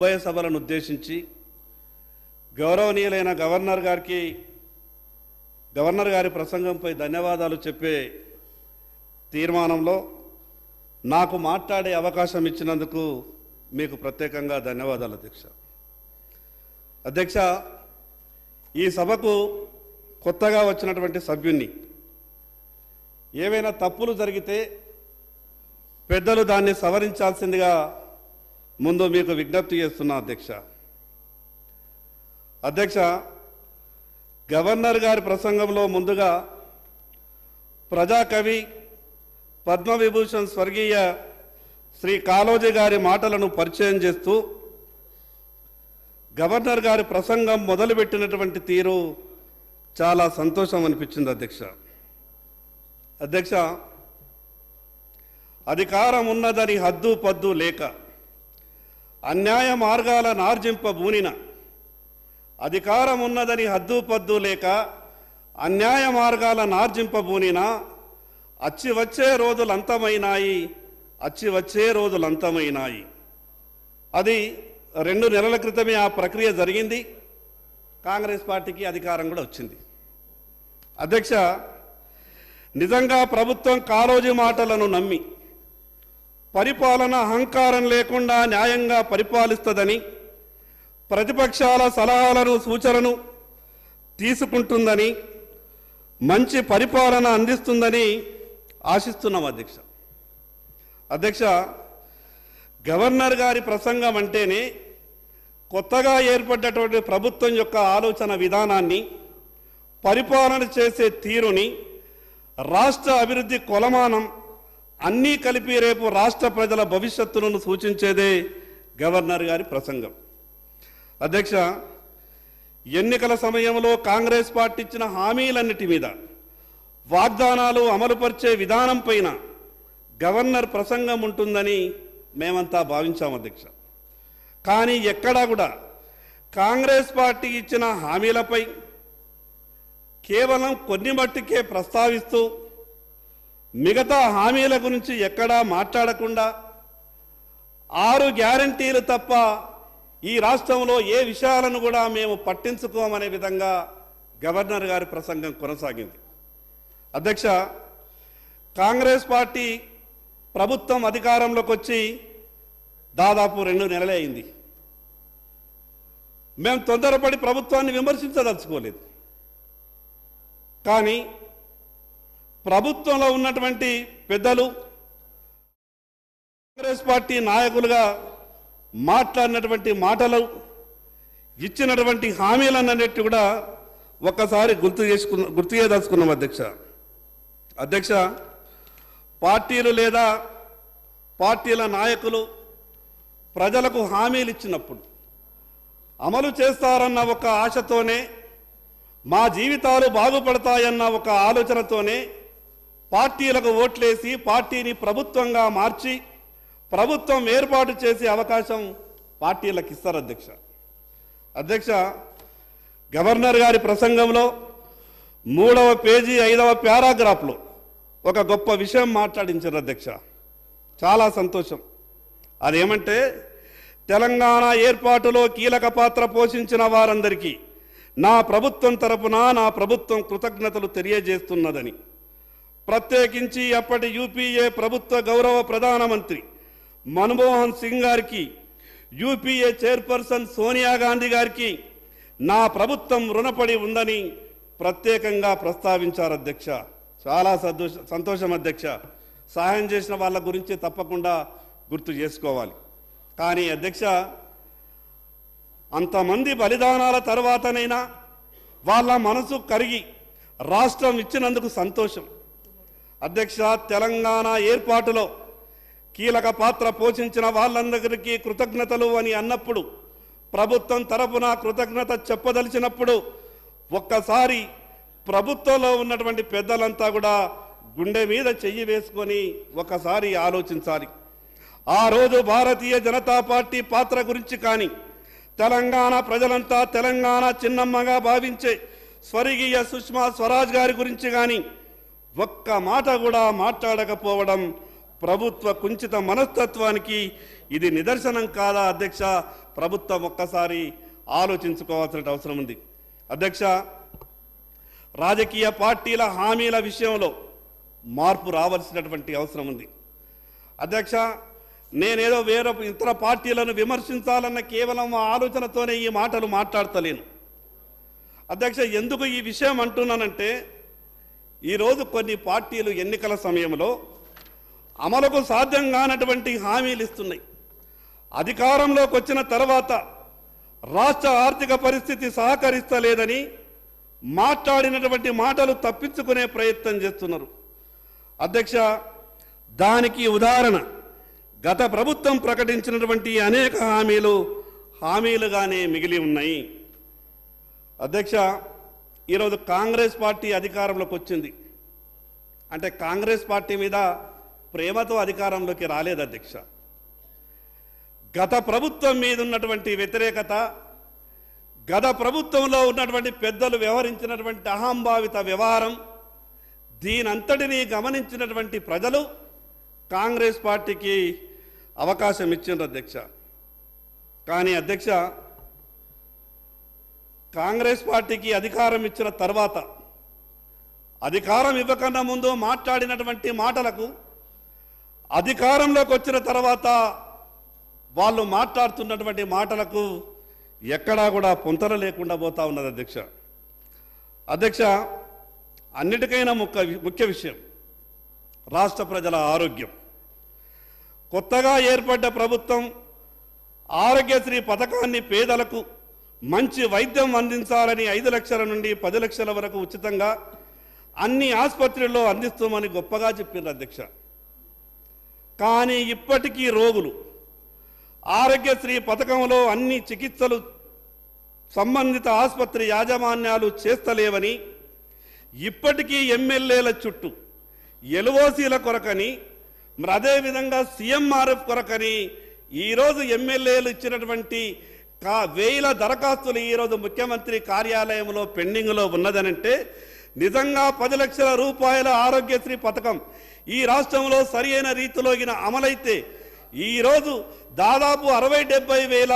ఉభయ సభలను ఉద్దేశించి గౌరవనీయులైన గవర్నర్ గారి ప్రసంగంపై ధన్యవాదాలు చెప్పే తీర్మానంలో నాకు మాట్లాడే అవకాశం ఇచ్చినందుకు మీకు ప్రత్యేకంగా ధన్యవాదాలు అధ్యక్ష. ఈ సభకు కొత్తగా వచ్చినటువంటి సభ్యుణ్ణి. ఏవైనా తప్పులు జరిగితే పెద్దలు దాన్ని సవరించాల్సిందిగా ముందు మీకు విజ్ఞప్తి చేస్తున్నా అధ్యక్ష. గవర్నర్ గారి ప్రసంగంలో ముందుగా ప్రజాకవి పద్మవిభూషణ్ స్వర్గీయ శ్రీ కాళోజీ గారి మాటలను పరిచయం చేస్తూ గవర్నర్ గారి ప్రసంగం మొదలుపెట్టినటువంటి తీరు చాలా సంతోషం అనిపించింది అధ్యక్ష. అధికారం ఉన్నదని హద్దు పద్దు లేక అన్యాయ మార్గాల నార్జింపబూనిన, అధికారం ఉన్నదని హద్దు పద్దు లేక అన్యాయ మార్గాల నార్జింపబూనిన, అచ్చి వచ్చే రోజులంతమైనాయి. అది 2 నెలల క్రితమే ఆ ప్రక్రియ జరిగింది. కాంగ్రెస్ పార్టీకి అధికారం కూడా వచ్చింది. అధ్యక్ష, నిజంగా ప్రభుత్వం కాళోజీ మాటలను నమ్మి పరిపాలన అహంకారం లేకుండా న్యాయంగా పరిపాలిస్తుందని, ప్రతిపక్షాల సలహాలను సూచనలను తీసుకుంటుందని, మంచి పరిపాలన అందిస్తుందని ఆశిస్తున్నాం అధ్యక్ష. గవర్నర్ గారి ప్రసంగం అంటేనే కొత్తగా ఏర్పడ్డటువంటి ప్రభుత్వం యొక్క ఆలోచన విధానాన్ని, పరిపాలన చేసే తీరుని, రాష్ట్ర అభివృద్ధి కొలమానం అన్నీ కలిపి రేపు రాష్ట్ర ప్రజల భవిష్యత్తులను సూచించేదే గవర్నర్ గారి ప్రసంగం. అధ్యక్ష, ఎన్నికల సమయంలో కాంగ్రెస్ పార్టీ ఇచ్చిన హామీలన్నిటి మీద, వాగ్దానాలు అమలుపరిచే విధానం పైన గవర్నర్ ప్రసంగం ఉంటుందని మేమంతా భావించాం అధ్యక్ష. కానీ ఎక్కడా కూడా కాంగ్రెస్ పార్టీ ఇచ్చిన హామీలపై కేవలం కొన్ని మట్టుకే ప్రస్తావిస్తూ మిగతా హామీల గురించి ఎక్కడా మాట్లాడకుండా 6 గ్యారంటీలు తప్ప ఈ రాష్ట్రంలో ఏ విషయాలను కూడా మేము పట్టించుకోమనే విధంగా గవర్నర్ గారి ప్రసంగం కొనసాగింది. అధ్యక్ష, కాంగ్రెస్ పార్టీ ప్రభుత్వం అధికారంలోకి వచ్చి దాదాపు 2 నెలలే అయింది. మేము తొందరపడి ప్రభుత్వాన్ని విమర్శించదలుచుకోలేదు. కానీ ప్రభుత్వంలో ఉన్నటువంటి పెద్దలు, కాంగ్రెస్ పార్టీ నాయకులుగా మాట్లాడినటువంటి మాటలు, ఇచ్చినటువంటి హామీలన్నిటి కూడా ఒక్కసారి గుర్తు చేయదలుచుకున్నాం అధ్యక్ష. పార్టీలు లేదా పార్టీల నాయకులు ప్రజలకు హామీలు ఇచ్చినప్పుడు అమలు చేస్తారన్న ఒక ఆశతోనే, మా జీవితాలు బాగుపడతాయన్న ఒక ఆలోచనతోనే పార్టీలకు ఓట్లేసి పార్టీని ప్రభుత్వంగా మార్చి ప్రభుత్వం ఏర్పాటు చేసే అవకాశం పార్టీలకు ఇస్తారు అధ్యక్ష. గవర్నర్ గారి ప్రసంగంలో 3వ పేజీ 5వ పారాగ్రాఫ్లో ఒక గొప్ప విషయం మాట్లాడించారు అధ్యక్ష. చాలా సంతోషం. అదేమంటే, తెలంగాణ ఏర్పాటులో కీలక పాత్ర పోషించిన వారందరికీ నా ప్రభుత్వం తరపున నా ప్రభుత్వం కృతజ్ఞతలు తెలియజేస్తున్నదని, ప్రత్యేకించి అప్పటి యూపీఏ ప్రభుత్వ గౌరవ ప్రధానమంత్రి మన్మోహన్ సింగ్ గారికి, యూపీఏ చైర్పర్సన్ సోనియా గాంధీ గారికి నా ప్రభుత్వం రుణపడి ఉందని ప్రత్యేకంగా ప్రస్తావించారు అధ్యక్ష. చాలా సంతోషం అధ్యక్ష. సహాయం చేసిన వాళ్ళ గురించి తప్పకుండా గుర్తు చేసుకోవాలి. కానీ అధ్యక్ష, అంతమంది బలిదానాల తర్వాతనైనా వాళ్ళ మనసు కరిగి రాష్ట్రం ఇచ్చినందుకు సంతోషం అధ్యక్ష. తెలంగాణ ఏర్పాటులో కీలక పాత్ర పోషించిన వాళ్ళందరికీ కృతజ్ఞతలు అని అన్నప్పుడు, ప్రభుత్వం తరపున కృతజ్ఞత చెప్పదలిచినప్పుడు ఒక్కసారి ప్రభుత్వంలో ఉన్నటువంటి పెద్దలంతా కూడా గుండె మీద చెయ్యి వేసుకొని ఒకసారి ఆలోచించాలి. ఆ రోజు భారతీయ జనతా పార్టీ పాత్ర గురించి కానీ, తెలంగాణ ప్రజలంతా తెలంగాణ చిన్నమ్మగా భావించే స్వర్గీయ సుష్మా స్వరాజ్ గారి గురించి కానీ ఒక్క మాట కూడా మాట్లాడకపోవడం ప్రభుత్వ కుంచిత మనస్తత్వానికి ఇది నిదర్శనం కాదా అధ్యక్ష? ప్రభుత్వం ఒక్కసారి ఆలోచించుకోవాల్సిన అవసరం ఉంది. అధ్యక్ష, రాజకీయ పార్టీల హామీల విషయంలో మార్పు రావాల్సినటువంటి అవసరం ఉంది. అధ్యక్ష, నేనేదో వేరే ఇతర పార్టీలను విమర్శించాలన్న కేవలం ఆలోచనతోనే ఈ మాటలు మాట్లాడతలేను. అధ్యక్ష, ఎందుకు ఈ విషయం అంటున్నానంటే, ఈరోజు కొన్ని పార్టీలు ఎన్నికల సమయంలో అమలుకు సాధ్యం కానటువంటి హామీలు ఇస్తున్నాయి. అధికారంలోకి వచ్చిన తర్వాత రాష్ట్ర ఆర్థిక పరిస్థితి సహకరిస్తలేదని మాట్లాడినటువంటి మాటలు తప్పించుకునే ప్రయత్నం చేస్తున్నారు. అధ్యక్ష, దానికి ఉదాహరణ గత ప్రభుత్వం ప్రకటించినటువంటి అనేక హామీలుగానే మిగిలి ఉన్నాయి. అధ్యక్ష, ఈరోజు కాంగ్రెస్ పార్టీ అధికారంలోకి వచ్చింది అంటే కాంగ్రెస్ పార్టీ మీద ప్రేమతో అధికారంలోకి రాలేదు. అధ్యక్ష, గత ప్రభుత్వం మీద ఉన్నటువంటి వ్యతిరేకత, గత ప్రభుత్వంలో ఉన్నటువంటి పెద్దలు వ్యవహరించినటువంటి అహంభావిత వ్యవహారం, దీనంతటినీ గమనించినటువంటి ప్రజలు కాంగ్రెస్ పార్టీకి అవకాశం ఇచ్చిండ్రు. అధ్యక్ష, కానీ అధ్యక్ష, కాంగ్రెస్ పార్టీకి అధికారం ఇచ్చిన తర్వాత అధికారం ఇవ్వకన్నా ముందు మాట్లాడినటువంటి మాటలకు అధికారంలోకి వచ్చిన తర్వాత వాళ్ళు మాట్లాడుతున్నటువంటి మాటలకు ఎక్కడా కూడా పొంతన లేకుండా పోతా ఉన్నది. అధ్యక్ష, అన్నిటికైనా ముఖ్య విషయం రాష్ట్ర ప్రజల ఆరోగ్యం. కొత్తగా ఏర్పడ్డ ప్రభుత్వం ఆరోగ్యశ్రీ పథకాన్ని పేదలకు మంచి వైద్యం అందించాలని 5 లక్షల నుండి 10 లక్షల వరకు ఉచితంగా అన్ని ఆసుపత్రుల్లో అందిస్తామని గొప్పగా చెప్పింది. అధ్యక్ష, కానీ ఇప్పటికీ రోగులు ఆరోగ్యశ్రీ పథకంలో అన్ని చికిత్సలు సంబంధిత ఆసుపత్రి యాజమాన్యాలు చేస్తలేవని, ఇప్పటికీ ఎమ్మెల్యేల చుట్టూ ఎల్ఓసీల కొరకని, మరి అదేవిధంగా సీఎంఆర్ఎఫ్ కొరకని ఈరోజు ఎమ్మెల్యేలు ఇచ్చినటువంటి 1000 దరఖాస్తులు ఈరోజు ముఖ్యమంత్రి కార్యాలయంలో పెండింగ్లో ఉన్నదనంటే, నిజంగా 10 లక్షల రూపాయల ఆరోగ్యశ్రీ పథకం ఈ రాష్ట్రంలో సరైన రీతిలో అమలైతే ఈరోజు దాదాపు 60-70 వేల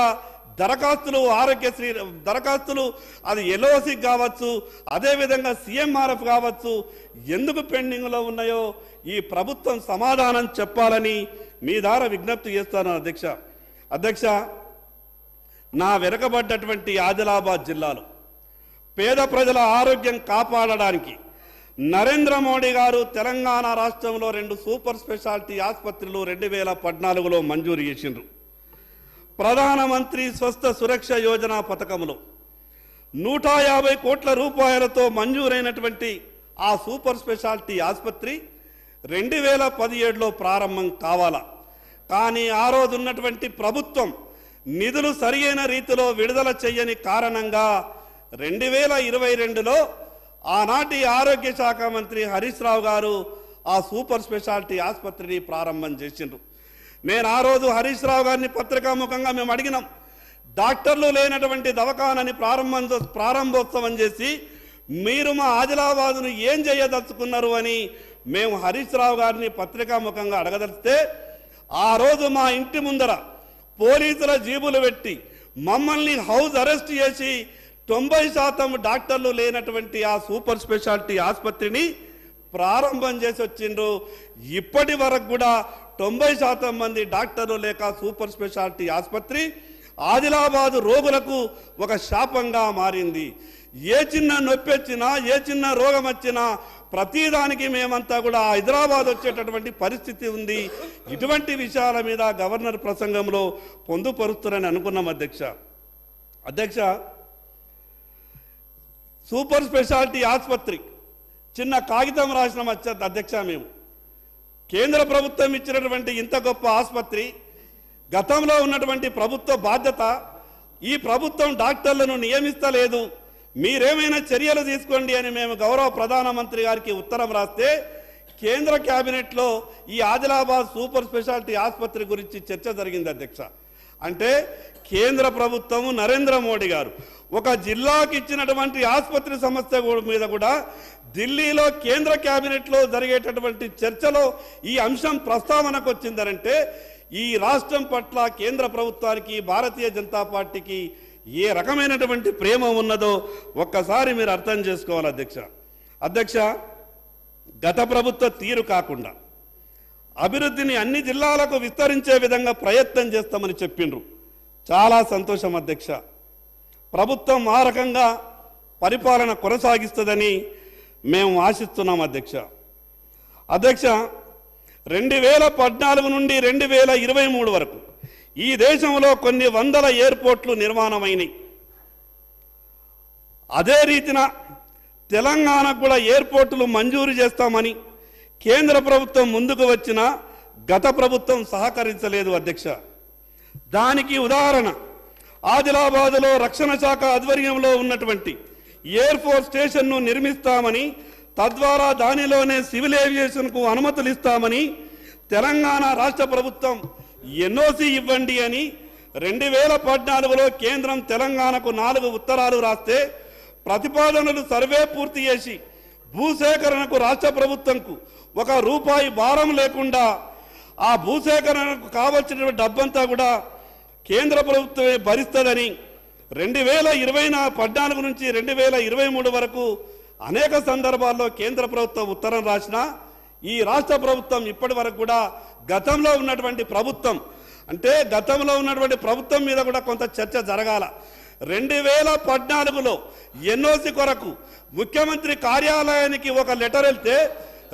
దరఖాస్తులు ఆరోగ్యశ్రీ దరఖాస్తులు అది ఎల్ఓసి కావచ్చు, అదేవిధంగా సీఎంఆర్ఎఫ్ కావచ్చు, ఎందుకు పెండింగ్లో ఉన్నాయో ఈ ప్రభుత్వం సమాధానం చెప్పాలని మీ ద్వారా విజ్ఞప్తి చేస్తాను. అధ్యక్ష, నా వెనుకబడ్డటువంటి ఆదిలాబాద్ జిల్లాలో పేద ప్రజల ఆరోగ్యం కాపాడడానికి నరేంద్ర మోడీ గారు తెలంగాణ రాష్ట్రంలో 2 సూపర్ స్పెషాలిటీ ఆసుపత్రులు 2014లో మంజూరు చేసిండ్రు. ప్రధానమంత్రి స్వస్థ సురక్ష యోజన పథకంలో 150 కోట్ల రూపాయలతో మంజూరైనటువంటి ఆ సూపర్ స్పెషాలిటీ ఆసుపత్రి 2017లో ప్రారంభం కావాలా. కానీ ఆ రోజు ఉన్నటువంటి ప్రభుత్వం నిధులు సరియైన రీతిలో విడుదల చేయని కారణంగా 2022లో ఆనాటి ఆరోగ్య శాఖ మంత్రి హరీష్ రావు గారు ఆ సూపర్ స్పెషాలిటీ ఆసుపత్రిని ప్రారంభం చేసిండ్రు. నేను ఆ రోజు హరీష్ రావు గారిని పత్రికాముఖంగా మేము అడిగినాం, డాక్టర్లు లేనటువంటి దవాఖానాని ప్రారంభోత్సవం చేసి మీరు మా ఆదిలాబాదును ఏం చేయదలుచుకున్నారు అని మేము హరీష్ రావు గారిని పత్రికాముఖంగా అడగదలిస్తే, ఆ రోజు మా ఇంటి ముందర పోలీసుల జీబులు పెట్టి మమ్మల్ని హౌస్ అరెస్ట్ చేసి 90% డాక్టర్లు లేనటువంటి ఆ సూపర్ స్పెషాలిటీ ఆసుపత్రిని ప్రారంభం చేసి వచ్చిండ్రు. ఇప్పటి వరకు కూడా 90% మంది డాక్టర్లు లేక సూపర్ స్పెషాలిటీ ఆసుపత్రి ఆదిలాబాదు రోగులకు ఒక శాపంగా మారింది. ఏ చిన్న నొప్పి వచ్చినా, ఏ చిన్న రోగం వచ్చినా ప్రతిదానికి మేమంతా కూడా హైదరాబాద్ వచ్చేటటువంటి పరిస్థితి ఉంది. ఇటువంటి విషయాల మీద గవర్నర్ ప్రసంగంలో పొందుపరుస్తారని అనుకున్నాం. అధ్యక్ష, సూపర్ స్పెషాలిటీ ఆసుపత్రి చిన్న కాగితం రాసిన అధ్యక్ష, మేము కేంద్ర ప్రభుత్వం ఇచ్చినటువంటి ఇంత గొప్ప ఆసుపత్రి, గతంలో ఉన్నటువంటి ప్రభుత్వ బాధ్యత, ఈ ప్రభుత్వం డాక్టర్లను నియమిస్తలేదు, మీరేమైనా చర్యలు తీసుకోండి అని మేము గౌరవ ప్రధానమంత్రి గారికి ఉత్తరం రాస్తే కేంద్ర కేబినెట్లో ఈ ఆదిలాబాద్ సూపర్ స్పెషాలిటీ ఆసుపత్రి గురించి చర్చ జరిగింది. అధ్యక్ష, అంటే కేంద్ర ప్రభుత్వము నరేంద్ర మోడీ గారు ఒక జిల్లాకి ఇచ్చినటువంటి ఆసుపత్రి సమస్య మీద కూడా ఢిల్లీలో కేంద్ర కేబినెట్లో జరిగేటటువంటి చర్చలో ఈ అంశం ప్రస్తావనకు వచ్చిందనంటే ఈ రాష్ట్రం పట్ల కేంద్ర ప్రభుత్వానికి భారతీయ జనతా పార్టీకి ఏ రకమైనటువంటి ప్రేమ ఉన్నదో ఒక్కసారి మీరు అర్థం చేసుకోవాలి అధ్యక్ష. గత ప్రభుత్వ తీరు కాకుండా అభివృద్ధిని అన్ని జిల్లాలకు విస్తరించే విధంగా ప్రయత్నం చేస్తామని చెప్పిండ్రు. చాలా సంతోషం అధ్యక్ష. ప్రభుత్వం ఆ రకంగా పరిపాలన కొనసాగిస్తుందని మేము ఆశిస్తున్నాం అధ్యక్ష. 2014 నుండి 2023 వరకు ఈ దేశంలో కొన్ని వందల ఎయిర్పోర్ట్లు నిర్మాణమైనవి. అదే రీతిన తెలంగాణకు కూడా ఎయిర్పోర్టులు మంజూరు చేస్తామని కేంద్ర ప్రభుత్వం ముందుకు వచ్చిన గత ప్రభుత్వం సహకరించలేదు అధ్యక్ష. దానికి ఉదాహరణ ఆదిలాబాద్లో రక్షణ శాఖ ఆధ్వర్యంలో ఉన్నటువంటి ఎయిర్ ఫోర్స్ స్టేషన్ను నిర్మిస్తామని, తద్వారా దానిలోనే సివిల్ ఏవియేషన్కు అనుమతులు ఇస్తామని తెలంగాణ రాష్ట్ర ప్రభుత్వం ఎన్ఓసి ఇవ్వండి అని 2014లో కేంద్రం తెలంగాణకు 4 ఉత్తరాలు రాస్తే ప్రతిపాదనలు సర్వే పూర్తి చేసి భూసేకరణకు రాష్ట్ర ప్రభుత్వంకు ₹1 భారం లేకుండా ఆ భూసేకరణకు కావలసిన డబ్బంతా కూడా కేంద్ర ప్రభుత్వమే భరిస్తుందని 2014 నుంచి 2023 వరకు అనేక సందర్భాల్లో కేంద్ర ప్రభుత్వం ఉత్తరం రాసినా ఈ రాష్ట్ర ప్రభుత్వం ఇప్పటి వరకు కూడా గతంలో ఉన్నటువంటి ప్రభుత్వం అంటే గతంలో ఉన్నటువంటి ప్రభుత్వం మీద కూడా కొంత చర్చ జరగాల. 2014లో ఎన్ఓసి కొరకు ముఖ్యమంత్రి కార్యాలయానికి ఒక లెటర్ వెళ్తే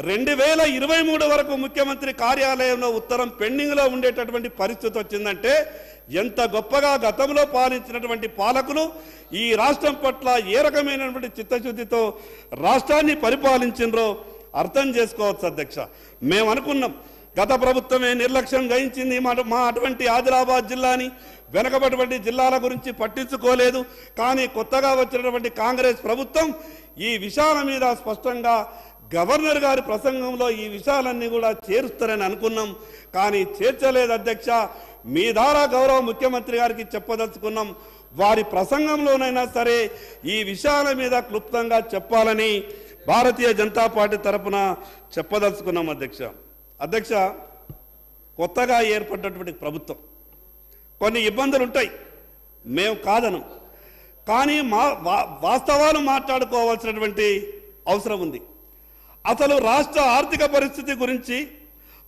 2023 వరకు ముఖ్యమంత్రి కార్యాలయంలో ఉత్తరం పెండింగ్లో ఉండేటటువంటి పరిస్థితి వచ్చిందంటే ఎంత గొప్పగా గతంలో పాలించినటువంటి పాలకులు ఈ రాష్ట్రం పట్ల ఏ రకమైనటువంటి చిత్తశుద్ధితో రాష్ట్రాన్ని పరిపాలించినరో అర్థం చేసుకోవచ్చు అధ్యక్ష. మేము అనుకున్నాం గత ప్రభుత్వమే నిర్లక్ష్యం వహించింది, మా అటువంటి ఆదిలాబాద్ జిల్లాని వెనకబడినటువంటి జిల్లాల గురించి పట్టించుకోలేదు. కానీ కొత్తగా వచ్చినటువంటి కాంగ్రెస్ ప్రభుత్వం ఈ విషయాల మీద స్పష్టంగా గవర్నర్ గారి ప్రసంగంలో ఈ విషయాలన్నీ కూడా చేరుస్తారని అనుకున్నాం. కానీ చేర్చలేదు అధ్యక్ష. మీ ద్వారా గౌరవ ముఖ్యమంత్రి గారికి చెప్పదలుచుకున్నాం, వారి ప్రసంగంలోనైనా సరే ఈ విషయాల మీద క్లుప్తంగా చెప్పాలని భారతీయ జనతా పార్టీ తరఫున చెప్పదలుచుకున్నాం అధ్యక్ష. కొత్తగా ఏర్పడినటువంటి ప్రభుత్వం కొన్ని ఇబ్బందులు ఉంటాయి, మేము కాదనం. కానీ వాస్తవాలు మాట్లాడుకోవాల్సినటువంటి అవసరం ఉంది. అసలు రాష్ట్ర ఆర్థిక పరిస్థితి గురించి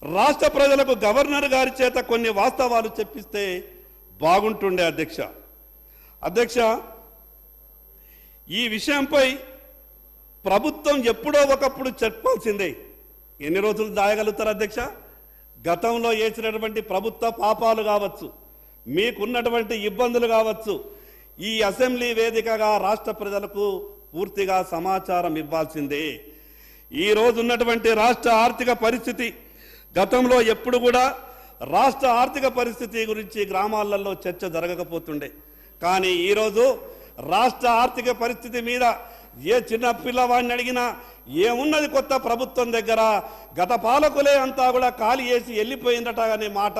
రాష్ట్ర ప్రజలకు గవర్నర్ గారి చేత కొన్ని వాస్తవాలు చెప్పిస్తే బాగుంటుండే అధ్యక్ష. ఈ విషయంపై ప్రభుత్వం ఎప్పుడో ఒకప్పుడు చెప్పాల్సిందే. ఎన్ని రోజులు దాయగలుగుతారు అధ్యక్ష? గతంలో చేసినటువంటి ప్రభుత్వ పాపాలు కావచ్చు, మీకున్నటువంటి ఇబ్బందులు కావచ్చు, ఈ అసెంబ్లీ వేదికగా రాష్ట్ర ప్రజలకు పూర్తిగా సమాచారం ఇవ్వాల్సిందే. ఈ రోజు ఉన్నటువంటి రాష్ట్ర ఆర్థిక పరిస్థితి, గతంలో ఎప్పుడు కూడా రాష్ట్ర ఆర్థిక పరిస్థితి గురించి గ్రామాలలో చర్చ జరగకపోతుండే. కానీ ఈరోజు రాష్ట్ర ఆర్థిక పరిస్థితి మీద ఏ చిన్న పిల్లవాడిని అడిగినా ఏమున్నది కొత్త ప్రభుత్వం దగ్గర, గత పాలకులే అంతా కూడా ఖాళీ చేసి వెళ్ళిపోయిందట అనే మాట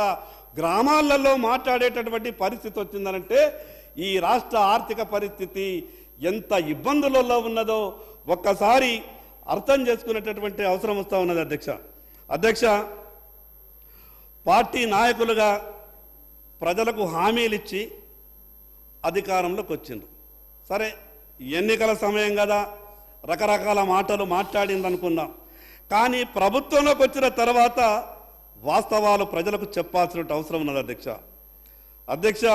గ్రామాలలో మాట్లాడేటటువంటి పరిస్థితి వచ్చిందనంటే ఈ రాష్ట్ర ఆర్థిక పరిస్థితి ఎంత ఇబ్బందులలో ఉన్నదో ఒక్కసారి అర్థం చేసుకునేటటువంటి అవసరం వస్తూ ఉన్నది అధ్యక్ష. పార్టీ నాయకులుగా ప్రజలకు హామీలు ఇచ్చి అధికారంలోకి వచ్చిండ్రు. సరే, ఎన్నికల సమయం కదా, రకరకాల మాటలు మాట్లాడింది అనుకున్నాం. కానీ ప్రభుత్వంలోకి వచ్చిన తర్వాత వాస్తవాలు ప్రజలకు చెప్పాల్సిన అవసరం ఉన్నది అధ్యక్ష.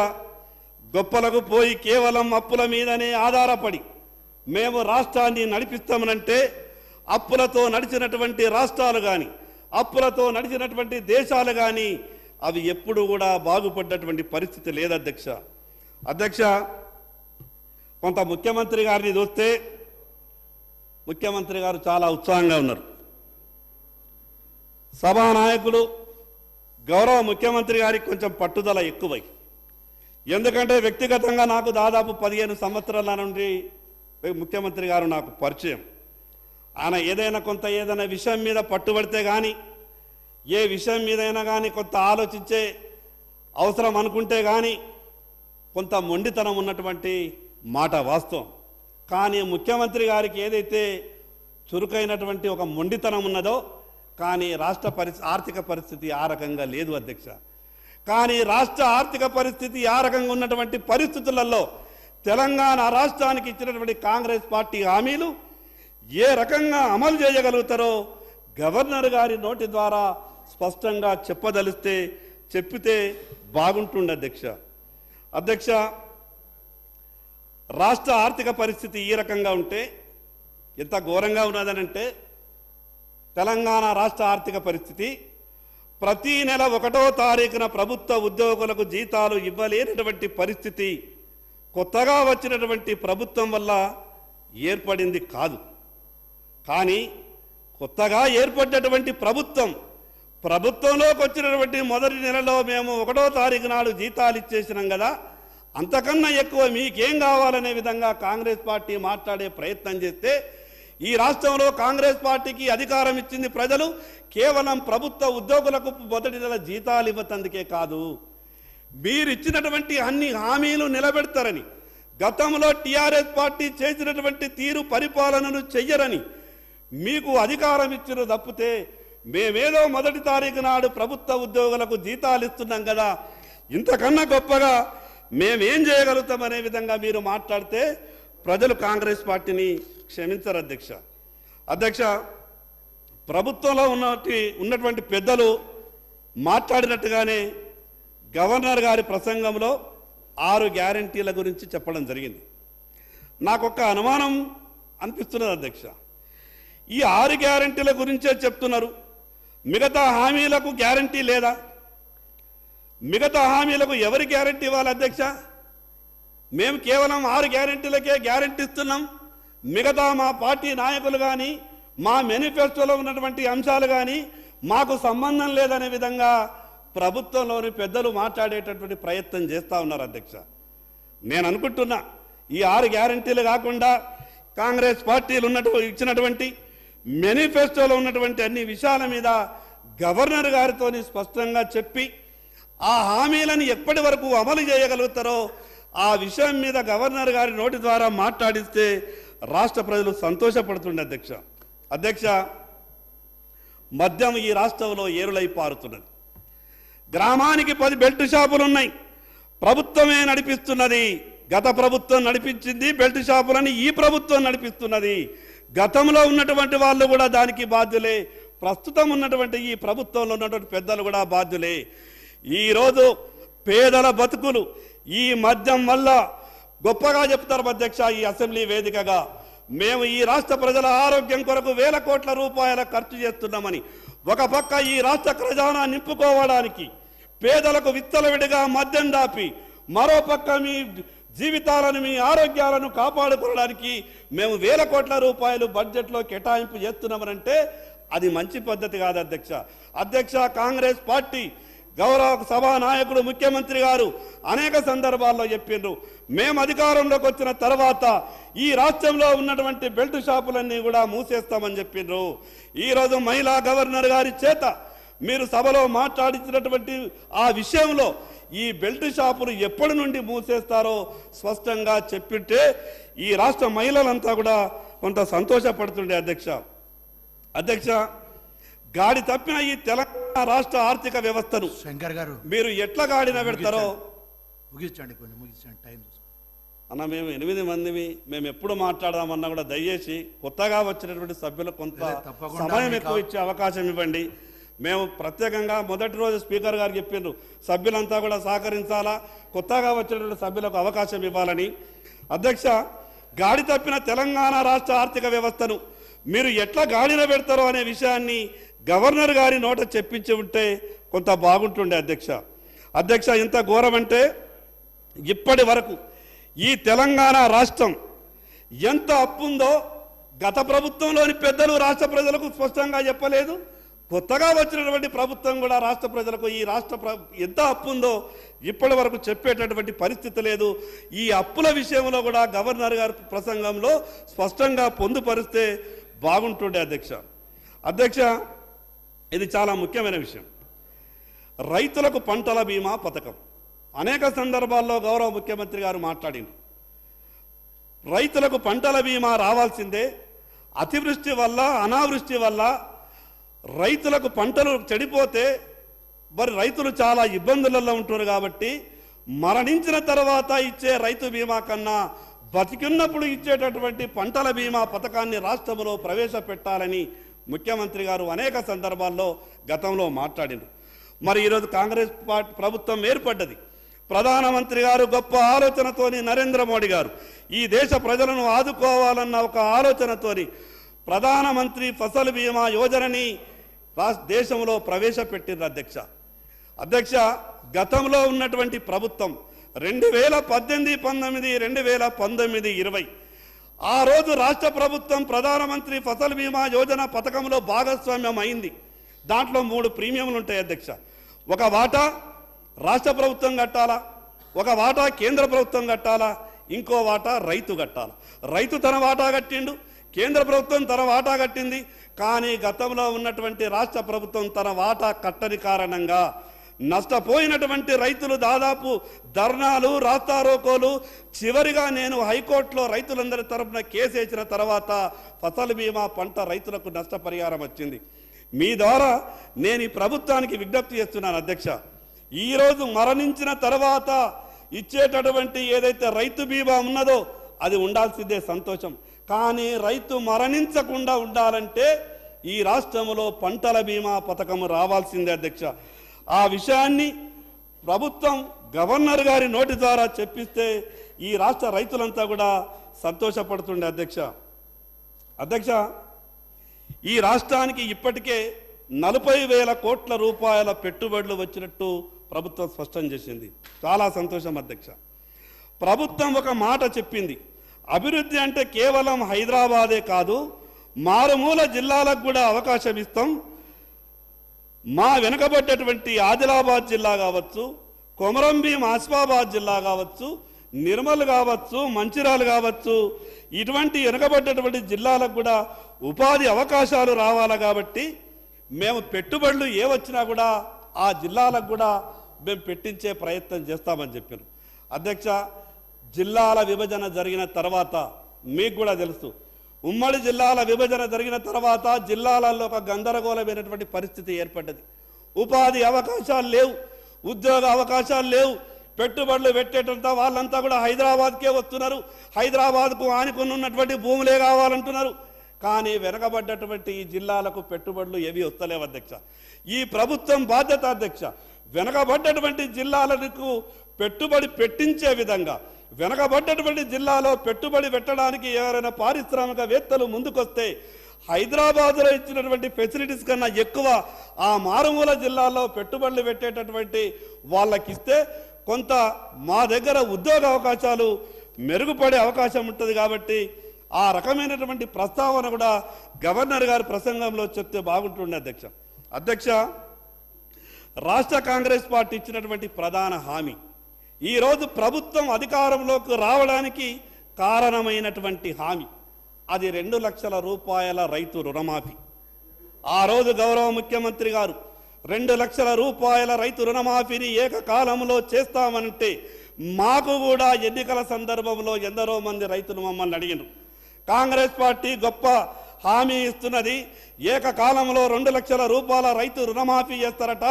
గొప్పలకు పోయి కేవలం అప్పుల మీదనే ఆధారపడి మేము రాష్ట్రాన్ని నడిపిస్తామనంటే అప్పులతో నడిచినటువంటి రాష్ట్రాలు కానీ అప్పులతో నడిచినటువంటి దేశాలు కానీ అవి ఎప్పుడు కూడా బాగుపడ్డటువంటి పరిస్థితి లేదు అధ్యక్ష. కొంత ముఖ్యమంత్రి గారిని చూస్తే ముఖ్యమంత్రి గారు చాలా ఉత్సాహంగా ఉన్నారు. సభానాయకులు గౌరవ ముఖ్యమంత్రి గారికి కొంచెం పట్టుదల ఎక్కువై, ఎందుకంటే వ్యక్తిగతంగా నాకు దాదాపు 15 సంవత్సరాల నుండి ముఖ్యమంత్రి గారు నాకు పరిచయం. ఆయన ఏదైనా విషయం మీద పట్టుబడితే కానీ, ఏ విషయం మీదైనా కానీ కొంత ఆలోచించే అవసరం అనుకుంటే కానీ కొంత మొండితనం ఉన్నటువంటి మాట వాస్తవం. కానీ ముఖ్యమంత్రి గారికి ఏదైతే చురుకైనటువంటి ఒక మొండితనం ఉన్నదో, కానీ రాష్ట్ర ఆర్థిక పరిస్థితి ఆ రకంగా లేదు అధ్యక్ష. కానీ రాష్ట్ర ఆర్థిక పరిస్థితి ఆ రకంగా ఉన్నటువంటి పరిస్థితులలో తెలంగాణ రాష్ట్రానికి ఇచ్చినటువంటి కాంగ్రెస్ పార్టీ హామీలు ఏ రకంగా అమలు చేయగలుగుతారో గవర్నర్ గారి నోటి ద్వారా స్పష్టంగా చెప్పితే బాగుంటుండే అధ్యక్ష రాష్ట్ర ఆర్థిక పరిస్థితి ఈ రకంగా ఉంటే ఎంత ఘోరంగా ఉన్నదనంటే తెలంగాణ రాష్ట్ర ఆర్థిక పరిస్థితి ప్రతి నెల 1వ తారీఖున ప్రభుత్వ ఉద్యోగులకు జీతాలు ఇవ్వలేనటువంటి పరిస్థితి కొత్తగా వచ్చినటువంటి ప్రభుత్వం వల్ల ఏర్పడింది కాదు. కానీ కొత్తగా ఏర్పడినటువంటి ప్రభుత్వంలోకి వచ్చినటువంటి మొదటి నెలలో మేము 1వ తారీఖు నాడు జీతాలు ఇచ్చేసినాం కదా, అంతకన్నా ఎక్కువ మీకేం కావాలనే విధంగా కాంగ్రెస్ పార్టీ మాట్లాడే ప్రయత్నం చేస్తే ఈ రాష్ట్రంలో కాంగ్రెస్ పార్టీకి అధికారం ఇచ్చింది ప్రజలు కేవలం ప్రభుత్వ ఉద్యోగులకు మొదటి నెల జీతాలు ఇవ్వతందుకే కాదు, మీరు ఇచ్చినటువంటి అన్ని హామీలు నిలబెడతారని, గతంలో టీఆర్ఎస్ పార్టీ చేసినటువంటి తీరు పరిపాలనను చెయ్యరని మీకు అధికారం ఇచ్చిన తప్పితే మేమేదో మొదటి తారీఖు నాడు ప్రభుత్వ ఉద్యోగులకు జీతాలు ఇస్తున్నాం కదా, ఇంతకన్నా గొప్పగా మేమేం చేయగలుగుతామనే విధంగా మీరు మాట్లాడితే ప్రజలు కాంగ్రెస్ పార్టీని క్షమించరు అధ్యక్ష ప్రభుత్వంలో ఉన్నటువంటి పెద్దలు మాట్లాడినట్టుగానే గవర్నర్ గారి ప్రసంగంలో 6 గ్యారంటీల గురించి చెప్పడం జరిగింది. నాకు ఒక అనుమానం అనిపిస్తున్నది అధ్యక్ష, ఈ 6 గ్యారంటీల గురించే చెప్తున్నారు, మిగతా హామీలకు గ్యారంటీ లేదా? మిగతా హామీలకు ఎవరి గ్యారంటీ ఇవ్వాలి అధ్యక్ష? మేము కేవలం 6 గ్యారంటీలకే గ్యారంటీ ఇస్తున్నాం, మిగతా మా పార్టీ నాయకులు కానీ మా మేనిఫెస్టోలో ఉన్నటువంటి అంశాలు కానీ మాకు సంబంధం లేదనే విధంగా ప్రభుత్వంలోని పెద్దలు మాట్లాడేటటువంటి ప్రయత్నం చేస్తూ ఉన్నారు అధ్యక్ష. నేను అనుకుంటున్నా ఈ 6 గ్యారంటీలు కాకుండా కాంగ్రెస్ పార్టీలు ఇచ్చినటువంటి మేనిఫెస్టోలో ఉన్నటువంటి అన్ని విషయాల మీద గవర్నర్ గారితో స్పష్టంగా చెప్పి ఆ హామీలను ఎప్పటి వరకు అమలు చేయగలుగుతారో ఆ విషయం మీద గవర్నర్ గారి నోటి ద్వారా మాట్లాడిస్తే రాష్ట్ర ప్రజలు సంతోషపడుతుండే అధ్యక్ష మద్యం ఈ రాష్ట్రంలో ఏరులై పారుతున్నది. గ్రామానికి 10 బెల్ట్ షాపులు ఉన్నాయి, ప్రభుత్వమే నడిపిస్తున్నది. గత ప్రభుత్వం నడిపించింది బెల్ట్ షాపులని, ఈ ప్రభుత్వం నడిపిస్తున్నది. గతంలో ఉన్నటువంటి వాళ్ళు కూడా దానికి బాధ్యులే, ప్రస్తుతం ఉన్నటువంటి ఈ ప్రభుత్వంలో ఉన్నటువంటి పెద్దలు కూడా బాధ్యులే. ఈరోజు పేదల బతుకులు ఈ మద్యం వల్ల గొప్పగా చెప్తారు అధ్యక్ష ఈ అసెంబ్లీ వేదికగా, మేము ఈ రాష్ట్ర ప్రజల ఆరోగ్యం కొరకు వేల కోట్ల రూపాయల ఖర్చు చేస్తున్నామని. ఒక పక్క ఈ రాష్ట్ర ఖజానా నింపుకోవడానికి పేదలకు విత్తలవిడిగా మద్యం దాపి, మరో పక్క మీ జీవితాలను మీ ఆరోగ్యాలను కాపాడుకోవడానికి మేము వేల కోట్ల రూపాయలు బడ్జెట్లో కేటాయింపు చేస్తున్నామనంటే అది మంచి పద్ధతి కాదు అధ్యక్ష. కాంగ్రెస్ పార్టీ గౌరవ సభా నాయకుడు ముఖ్యమంత్రి గారు అనేక సందర్భాల్లో చెప్పిండ్రు, మేము అధికారంలోకి వచ్చిన తర్వాత ఈ రాష్ట్రంలో ఉన్నటువంటి బెల్ట్ షాపులన్నీ కూడా మూసేస్తామని చెప్పిండ్రు. ఈరోజు మహిళా గవర్నర్ గారి చేత మీరు సభలో మాట్లాడించినటువంటి ఆ విషయంలో ఈ బెల్ట్ షాపులు ఎప్పటి నుండి మూసేస్తారో స్పష్టంగా చెప్పింటే ఈ రాష్ట్ర మహిళలంతా కూడా కొంత సంతోషపడుతుండే అధ్యక్ష. గాడి తప్పిన ఈ తెలంగాణ రాష్ట్ర ఆర్థిక వ్యవస్థను శంకర్ గారు మీరు ఎట్లా గాడిన పెడతారో ముగించండి టైం అన్న. మేము 8 మందివి, మేము ఎప్పుడు మాట్లాడదామన్నా కూడా దయచేసి కొత్తగా వచ్చినటువంటి సభ్యులకు కొంత సమయం ఎక్కువ ఇచ్చే అవకాశం ఇవ్వండి. మేము ప్రత్యేకంగా మొదటి రోజు స్పీకర్ గారు చెప్పిండ్రు సభ్యులంతా కూడా సహకరించాలా, కొత్తగా వచ్చినటువంటి సభ్యులకు అవకాశం ఇవ్వాలని. అధ్యక్ష, గాడి తప్పిన తెలంగాణ రాష్ట్ర ఆర్థిక వ్యవస్థను మీరు ఎట్లా గాడిన పెడతారో అనే విషయాన్ని గవర్నర్ గారి నోట చెప్పించి ఉంటే కొంత బాగుంటుండే అధ్యక్ష. ఎంత ఘోరం అంటే ఇప్పటి వరకు ఈ తెలంగాణ రాష్ట్రం ఎంత అప్పుందో గత ప్రభుత్వంలోని పెద్దలు రాష్ట్ర ప్రజలకు స్పష్టంగా చెప్పలేదు. కొత్తగా వచ్చినటువంటి ప్రభుత్వం కూడా రాష్ట్ర ప్రజలకు ఈ ఎంత అప్పు ఉందో ఇప్పటి వరకు చెప్పేటటువంటి పరిస్థితి లేదు. ఈ అప్పుల విషయంలో కూడా గవర్నర్ గారి ప్రసంగంలో స్పష్టంగా పొందుపరిస్తే బాగుంటుండే అధ్యక్ష. ఇది చాలా ముఖ్యమైన విషయం. రైతులకు పంటల బీమా పథకం అనేక సందర్భాల్లో గౌరవ ముఖ్యమంత్రి గారు మాట్లాడింది. రైతులకు పంటల బీమా రావాల్సిందే. అతివృష్టి వల్ల అనావృష్టి వల్ల రైతులకు పంటలు చెడిపోతే మరి రైతులు చాలా ఇబ్బందులలో ఉంటున్నారు కాబట్టి మరణించిన తర్వాత ఇచ్చే రైతు బీమా కన్నా బతికున్నప్పుడు ఇచ్చేటటువంటి పంటల బీమా పథకాన్ని రాష్ట్రంలో ప్రవేశపెట్టాలని ముఖ్యమంత్రి గారు అనేక సందర్భాల్లో గతంలో మాట్లాడిండ్రు. మరి ఈరోజు కాంగ్రెస్ ప్రభుత్వం ఏర్పడ్డది. ప్రధానమంత్రి గారు గొప్ప ఆలోచనతోని, నరేంద్ర మోడీ గారు ఈ దేశ ప్రజలను ఆదుకోవాలన్న ఒక ఆలోచనతోని ప్రధానమంత్రి ఫసల్ బీమా యోజనని దేశంలో ప్రవేశపెట్టిండ్రు అధ్యక్ష. గతంలో ఉన్నటువంటి ప్రభుత్వం 2018, 19, 2019, 20 ఆ రోజు రాష్ట్ర ప్రభుత్వం ప్రధానమంత్రి ఫసల్ బీమా యోజన పథకంలో భాగస్వామ్యం అయింది. దాంట్లో 3 ప్రీమియంలు ఉంటాయి అధ్యక్ష. ఒక వాటా రాష్ట్ర ప్రభుత్వం కట్టాలా, ఒక వాటా కేంద్ర ప్రభుత్వం కట్టాలా, ఇంకో వాటా రైతు కట్టాలా. రైతు తన వాటా కట్టిండు, కేంద్ర ప్రభుత్వం తన వాటా కట్టింది. కానీ గతంలో ఉన్నటువంటి రాష్ట్ర ప్రభుత్వం తన వాటా కట్టని కారణంగా నష్టపోయినటువంటి రైతులు దాదాపు ధర్నాలు, రాస్తారోకోలు, చివరిగా నేను హైకోర్టులో రైతులందరి తరపున కేసు వేసిన తర్వాత ఫసల్ బీమా పంట రైతులకు నష్టపరిహారం వచ్చింది. మీ ద్వారా నేను ఈ ప్రభుత్వానికి విజ్ఞప్తి చేస్తున్నాను అధ్యక్ష. ఈరోజు మరణించిన తర్వాత ఇచ్చేటటువంటి ఏదైతే రైతు బీమా ఉన్నదో అది ఉండాల్సిందే, సంతోషం. కానీ రైతు మరణించకుండా ఉండాలంటే ఈ రాష్ట్రంలో పంటల బీమా పథకం రావాల్సిందే అధ్యక్ష. ఆ విషయాన్ని ప్రభుత్వం గవర్నర్ గారి నోటి ద్వారా చెప్పిస్తే ఈ రాష్ట్ర రైతులంతా కూడా సంతోషపడుతుండే అధ్యక్ష. ఈ రాష్ట్రానికి ఇప్పటికే 40,000 కోట్ల రూపాయల పెట్టుబడులు వచ్చినట్టు ప్రభుత్వం స్పష్టం చేసింది. చాలా సంతోషం అధ్యక్ష. ప్రభుత్వం ఒక మాట చెప్పింది, అభివృద్ధి అంటే కేవలం హైదరాబాదే కాదు, మారుమూల జిల్లాలకు కూడా అవకాశం ఇస్తాం. మా వెనుకబడ్డటువంటి ఆదిలాబాద్ జిల్లా కావచ్చు, కొమరంభీం ఆసిఫాబాద్ జిల్లా కావచ్చు, నిర్మల్ కావచ్చు, మంచిర్యాల కావచ్చు, ఇటువంటి వెనుకబడ్డటువంటి జిల్లాలకు కూడా ఉపాధి అవకాశాలు రావాలి. కాబట్టి మేము పెట్టుబడులు ఏ వచ్చినా కూడా ఆ జిల్లాలకు కూడా మేము పెట్టించే ప్రయత్నం చేస్తామని చెప్పారు అధ్యక్ష. జిల్లాల విభజన జరిగిన తర్వాత మీకు కూడా తెలుసు, ఉమ్మడి జిల్లాల విభజన జరిగిన తర్వాత జిల్లాలలో ఒక గందరగోళమైనటువంటి పరిస్థితి ఏర్పడ్డది. ఉపాధి అవకాశాలు లేవు, ఉద్యోగ అవకాశాలు లేవు. పెట్టుబడులు పెట్టేటంతా వాళ్ళంతా కూడా హైదరాబాద్కే వస్తున్నారు. హైదరాబాద్కు ఆనుకుని ఉన్నటువంటి భూములే కావాలంటున్నారు. కానీ వెనకబడ్డటువంటి ఈ జిల్లాలకు పెట్టుబడులు ఏవి వస్తలేవు అధ్యక్ష. ఈ ప్రభుత్వం బాధ్యత అధ్యక్ష, వెనకబడ్డటువంటి జిల్లాలకు పెట్టుబడి పెట్టించే విధంగా, వెనకబడ్డటువంటి జిల్లాలో పెట్టుబడి పెట్టడానికి ఎవరైనా పారిశ్రామికవేత్తలు ముందుకొస్తే హైదరాబాద్లో ఇచ్చినటువంటి ఫెసిలిటీస్ కన్నా ఎక్కువ ఆ మారుమూల జిల్లాలో పెట్టుబడులు పెట్టేటటువంటి వాళ్ళకిస్తే కొంత మా దగ్గర ఉద్యోగ అవకాశాలు మెరుగుపడే అవకాశం ఉంటుంది. కాబట్టి ఆ రకమైనటువంటి ప్రస్తావన కూడా గవర్నర్ గారి ప్రసంగంలో చెప్తే బాగుంటుండే అధ్యక్ష. రాష్ట్ర కాంగ్రెస్ పార్టీ ఇచ్చినటువంటి ప్రధాన హామీ, ఈరోజు ప్రభుత్వం అధికారంలోకి రావడానికి కారణమైనటువంటి హామీ, అది 2 లక్షల రూపాయల రైతు రుణమాఫీ. ఆ రోజు గౌరవ ముఖ్యమంత్రి గారు 2 లక్షల రూపాయల రైతు రుణమాఫీని ఏకకాలంలో చేస్తామంటే మాకు కూడా ఎన్నికల సందర్భంలో ఎందరో మంది రైతులు మమ్మల్ని అడిగినారు. కాంగ్రెస్ పార్టీ గొప్ప హామీ ఇస్తున్నది, ఏకకాలంలో 2 లక్షల రూపాయల రైతు రుణమాఫీ చేస్తారట,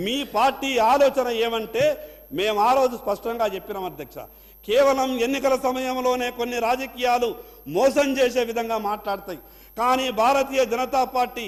మీ పార్టీ ఆలోచన ఏమంటే మేము ఆ రోజు స్పష్టంగా చెప్పినాం అధ్యక్ష. కేవలం ఎన్నికల సమయంలోనే కొన్ని రాజకీయాలు మోసం చేసే విధంగా మాట్లాడతాయి. కానీ భారతీయ జనతా పార్టీ